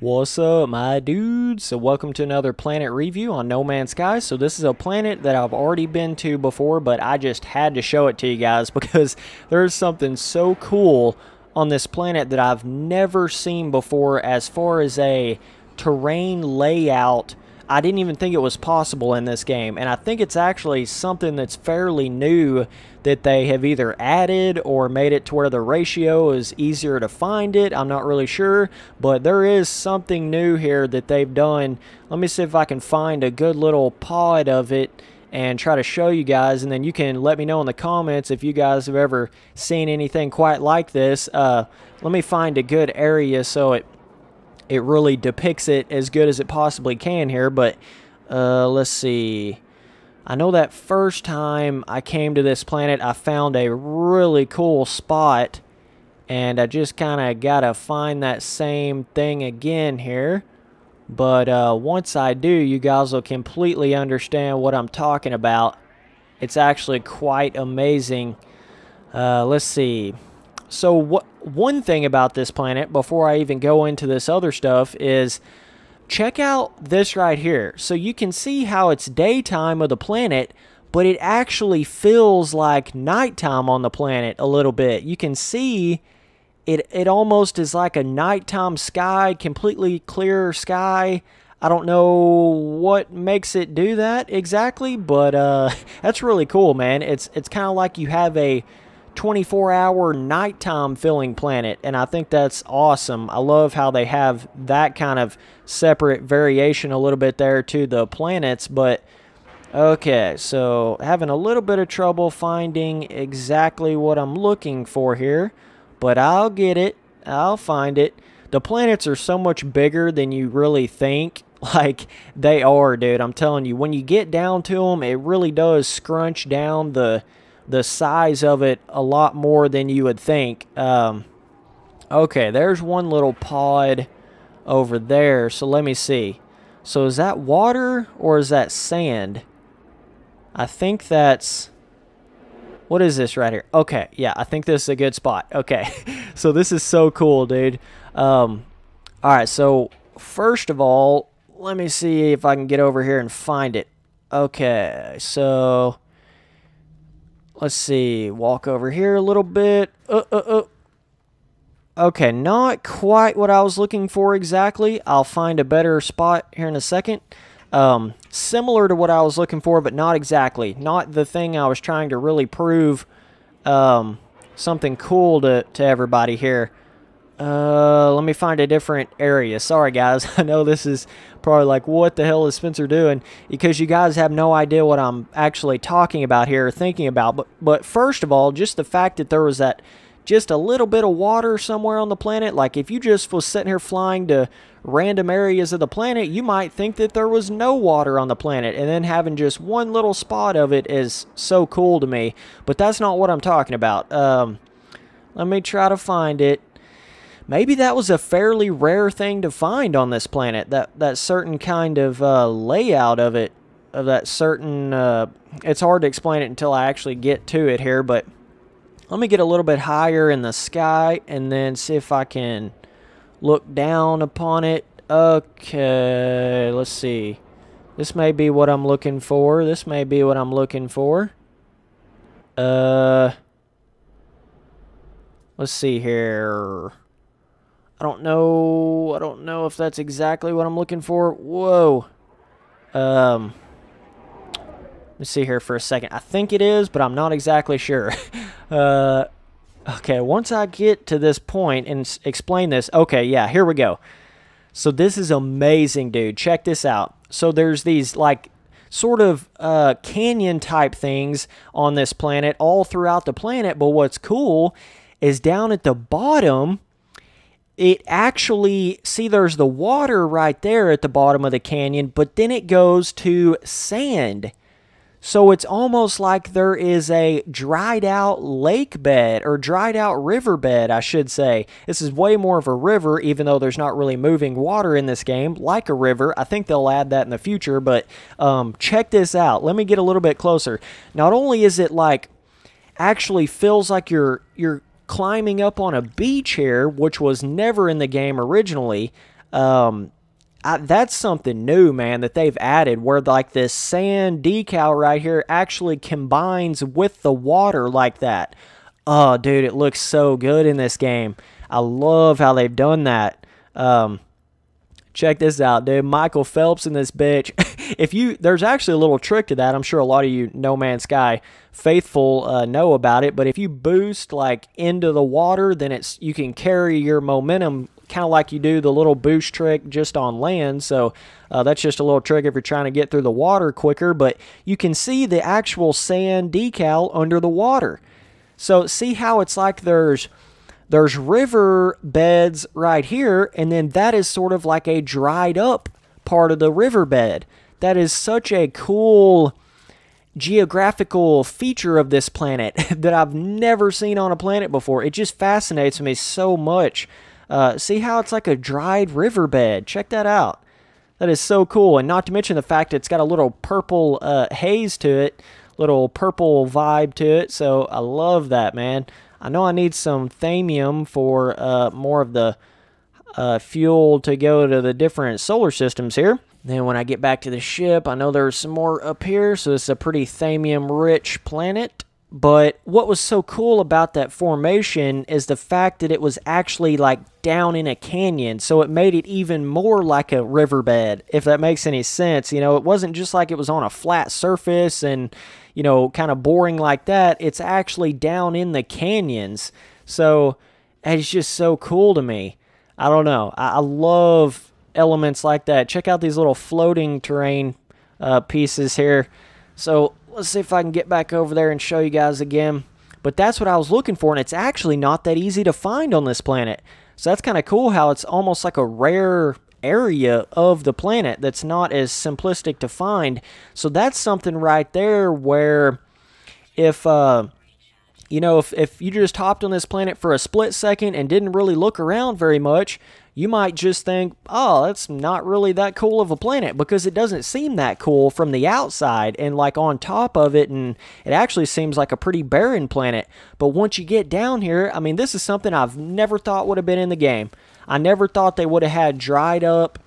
What's up, my dudes? So welcome to another planet review on No Man's Sky. So this is a planet that I've already been to before, but I just had to show it to you guys because there's something so cool on this planet that I've never seen before as far as a terrain layout. I didn't even think it was possible in this game, and I think it's actually something that's fairly new that they have either added or made it to where the ratio is easier to find it. I'm not really sure, but there is something new here that they've done. Let me see if I can find a good little pod of it and try to show you guys, and then you can let me know in the comments if you guys have ever seen anything quite like this. Let me find a good area so it really depicts it as good as it possibly can here, but let's see. I know that first time I came to this planet, I found a really cool spot, and I just kind of got to find that same thing again here. But once I do, you guys will completely understand what I'm talking about. It's actually quite amazing. Let's see. So one thing about this planet, before I even go into this other stuff, is check out this right here. So you can see how it's daytime of the planet, but it actually feels like nighttime on the planet a little bit. You can see it almost is like a nighttime sky, completely clear sky. I don't know what makes it do that exactly, but that's really cool, man. It's kind of like you have a 24-hour nighttime filling planet, and I think that's awesome. I love how they have that kind of separate variation a little bit there to the planets. But okay, so having a little bit of trouble finding exactly what I'm looking for here, but I'll get it. I'll find it. The planets are so much bigger than you really think. Like, they are, dude. I'm telling you, when you get down to them, it really does scrunch down the size of it a lot more than you would think. Okay, there's one little pod over there, so let me see. So is that water or is that sand? I think that's... What is this right here? Okay, yeah, I think this is a good spot. Okay, so this is so cool, dude. Alright, so first of all, let me see if I can get over here and find it. Okay, so... Let's see, walk over here a little bit. Okay, not quite what I was looking for exactly. I'll find a better spot here in a second. Similar to what I was looking for, but not exactly. Not the thing I was trying to really prove something cool to everybody here. Let me find a different area. Sorry, guys. I know this is probably like, what the hell is Spencer doing? Because you guys have no idea what I'm actually talking about here or thinking about. But first of all, just the fact that there was that just a little bit of water somewhere on the planet. Like, if you just was sitting here flying to random areas of the planet, you might think that there was no water on the planet. And then having just one little spot of it is so cool to me. But that's not what I'm talking about. Let me try to find it. Maybe that was a fairly rare thing to find on this planet, that certain kind of layout of it, of that certain... it's hard to explain it until I actually get to it here, but let me get a little bit higher in the sky and then see if I can look down upon it. Okay, let's see. This may be what I'm looking for. This may be what I'm looking for. Let's see here. I don't know if that's exactly what I'm looking for. Whoa. Let's see here for a second. I think it is, but I'm not exactly sure. Okay, once I get to this point and explain this. Okay, yeah, here we go. So this is amazing, dude. Check this out. So there's these, like, sort of canyon type things on this planet all throughout the planet. But what's cool is down at the bottom... It actually, see, there's the water right there at the bottom of the canyon, but then it goes to sand. So it's almost like there is a dried out lake bed, or dried out riverbed, I should say. This is way more of a river, even though there's not really moving water in this game, like a river. I think they'll add that in the future, but check this out. Let me get a little bit closer. Not only is it like, actually feels like you're climbing up on a beach here, which was never in the game originally. That's something new, man, that they've added, where like this sand decal right here actually combines with the water like that. Oh, dude, it looks so good in this game. I love how they've done that. Check this out, dude. Michael Phelps in this bitch. There's actually a little trick to that. I'm sure a lot of you No Man's Sky faithful know about it. But if you boost like into the water, then you can carry your momentum kind of like you do the little boost trick just on land. So that's just a little trick if you're trying to get through the water quicker. But you can see the actual sand decal under the water. So see how it's like there's river beds right here, and then that is sort of like a dried up part of the riverbed. That is such a cool geographical feature of this planet that I've never seen on a planet before. It just fascinates me so much. See how it's like a dried riverbed? Check that out. That is so cool, and not to mention the fact it's got a little purple haze to it, little purple vibe to it, so I love that, man. I know I need some thamium for more of the fuel to go to the different solar systems here. Then when I get back to the ship, I know there's some more up here, so it's a pretty thamium-rich planet. But what was so cool about that formation is the fact that it was actually like down in a canyon, so it made it even more like a riverbed, if that makes any sense. You know, it wasn't just like it was on a flat surface and, you know, kind of boring like that. It's actually down in the canyons, so it's just so cool to me. I don't know. I love elements like that. Check out these little floating terrain pieces here. So let's see if I can get back over there and show you guys again. But that's what I was looking for, and it's actually not that easy to find on this planet. So that's kind of cool how it's almost like a rare area of the planet that's not as simplistic to find. So that's something right there where if you know, if you just hopped on this planet for a split second and didn't really look around very much, you might just think, oh, that's not really that cool of a planet, because it doesn't seem that cool from the outside and like on top of it, and it actually seems like a pretty barren planet. But once you get down here, I mean, this is something I've never thought would have been in the game. I never thought they would have had dried up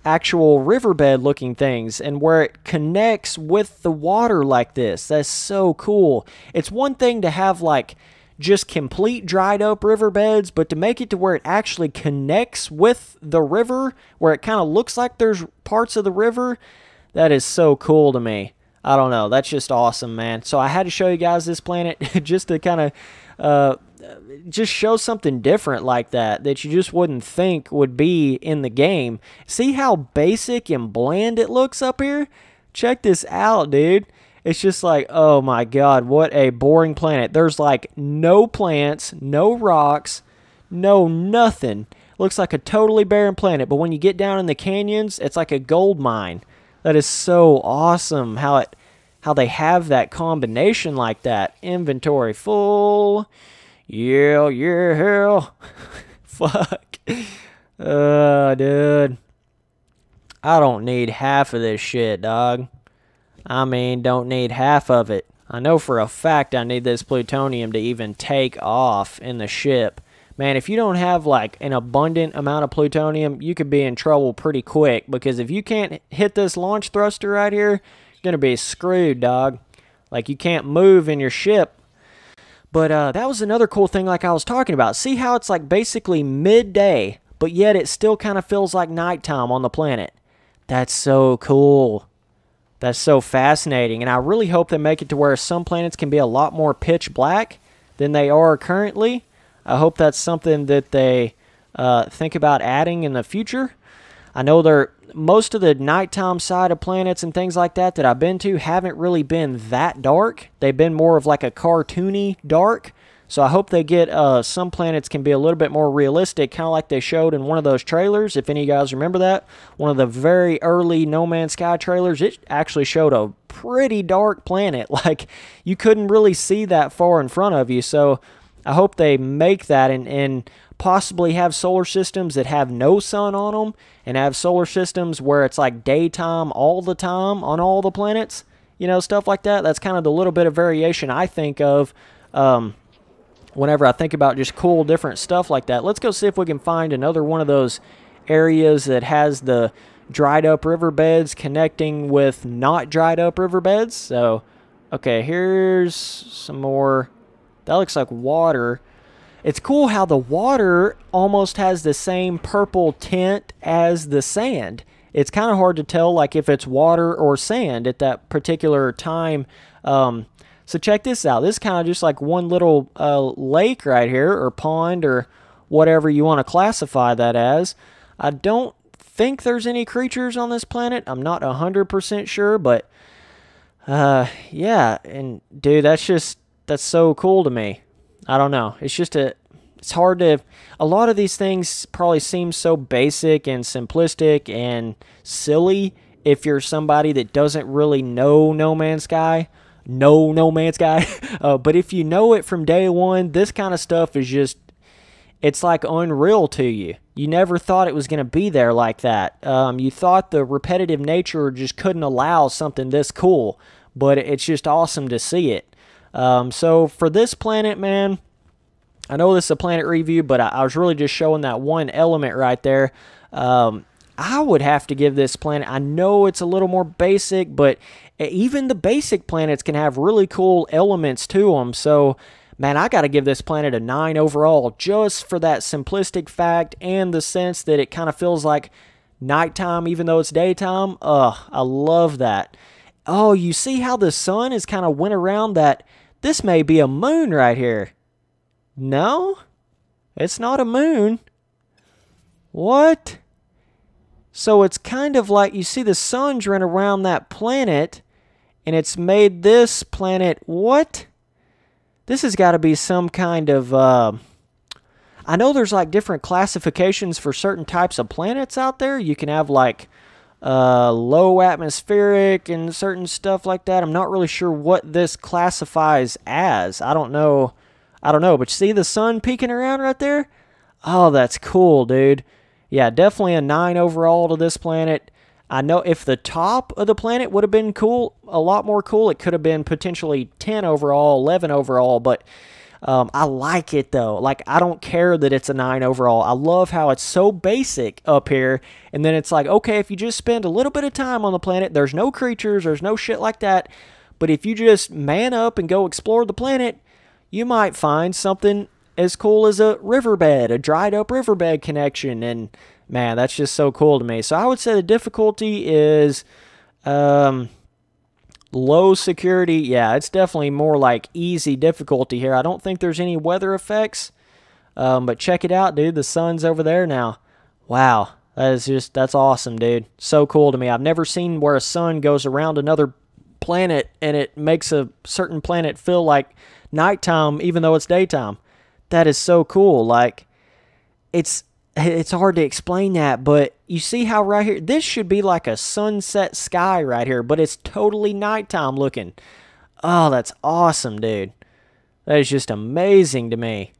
actual riverbed looking things, and where it connects with the water like this. That's so cool. It's one thing to have like just complete dried up riverbeds, but to make it to where it actually connects with the river, where it kind of looks like there's parts of the river, that is so cool to me. I don't know, that's just awesome, man. So I had to show you guys this planet just to kind of just show something different like that you just wouldn't think would be in the game. See how basic and bland it looks up here? Check this out, dude. It's just like, oh my god, what a boring planet. There's like no plants, no rocks, no nothing. Looks like a totally barren planet, but when you get down in the canyons, it's like a gold mine. That is so awesome how they have that combination like that. Inventory full. Yeah. Fuck. Dude. I don't need half of this shit, dog. I mean, don't need half of it. I know for a fact I need this plutonium to even take off in the ship. Man, if you don't have like an abundant amount of plutonium, you could be in trouble pretty quick, because if you can't hit this launch thruster right here, you're going to be screwed, dog. Like, you can't move in your ship. But that was another cool thing like I was talking about. See how it's like basically midday, but yet it still kind of feels like nighttime on the planet. That's so cool. That's so fascinating, and I really hope they make it to where some planets can be a lot more pitch black than they are currently. I hope that's something that they think about adding in the future. I know most of the nighttime side of planets and things like that I've been to haven't really been that dark. They've been more of like a cartoony dark. So I hope they get some planets can be a little bit more realistic, kind of like they showed in one of those trailers, if any of you guys remember that. One of the very early No Man's Sky trailers, it actually showed a pretty dark planet. Like, you couldn't really see that far in front of you. So I hope they make that and possibly have solar systems that have no sun on them, and have solar systems where it's like daytime all the time on all the planets. You know, stuff like that. That's kind of the little bit of variation I think of whenever I think about just cool different stuff like that. Let's go see if we can find another one of those areas that has the dried up riverbeds connecting with not dried up riverbeds. So, okay, here's some more. That looks like water. It's cool how the water almost has the same purple tint as the sand. It's kind of hard to tell like if it's water or sand at that particular time. So check this out. This is kind of just like one little lake right here, or pond, or whatever you want to classify that as. I don't think there's any creatures on this planet. I'm not 100% sure, but yeah. And dude, that's so cool to me. I don't know. It's hard to, a lot of these things probably seem so basic and simplistic and silly if you're somebody that doesn't really know No Man's Sky. No Man's Sky. But if you know it from day one, this kind of stuff is just, it's like unreal to you. You never thought it was going to be there like that. You thought the repetitive nature just couldn't allow something this cool, but it's just awesome to see it. So for this planet, man, I know this is a planet review, but I was really just showing that one element right there. I would have to give this planet, I know it's a little more basic, but even the basic planets can have really cool elements to them. So, man, I got to give this planet a 9 overall just for that simplistic fact and the sense that it kind of feels like nighttime even though it's daytime. I love that. Oh, you see how the sun is kind of went around that? This may be a moon right here. No, it's not a moon. What? So it's kind of like, you see the sun's run around that planet, and it's made this planet, what? This has got to be some kind of, I know there's like different classifications for certain types of planets out there. You can have like low atmospheric and certain stuff like that. I'm not really sure what this classifies as. I don't know, but see the sun peeking around right there? Oh, that's cool, dude. Yeah, definitely a 9 overall to this planet. I know if the top of the planet would have been cool, a lot more cool, it could have been potentially 10 overall, 11 overall, but I like it though. Like, I don't care that it's a 9 overall. I love how it's so basic up here, and then it's like, okay, if you just spend a little bit of time on the planet, there's no creatures, there's no shit like that, but if you just man up and go explore the planet, you might find something as cool as a riverbed, a dried up riverbed connection, and man, that's just so cool to me. So I would say the difficulty is low security. Yeah, it's definitely more like easy difficulty here. I don't think there's any weather effects, but check it out, dude. The sun's over there now. Wow, that's awesome, dude. So cool to me. I've never seen where a sun goes around another planet and it makes a certain planet feel like nighttime even though it's daytime. That is so cool. Like, it's hard to explain that, but you see how right here, this should be like a sunset sky right here, but it's totally nighttime looking. Oh, that's awesome, dude. That is just amazing to me.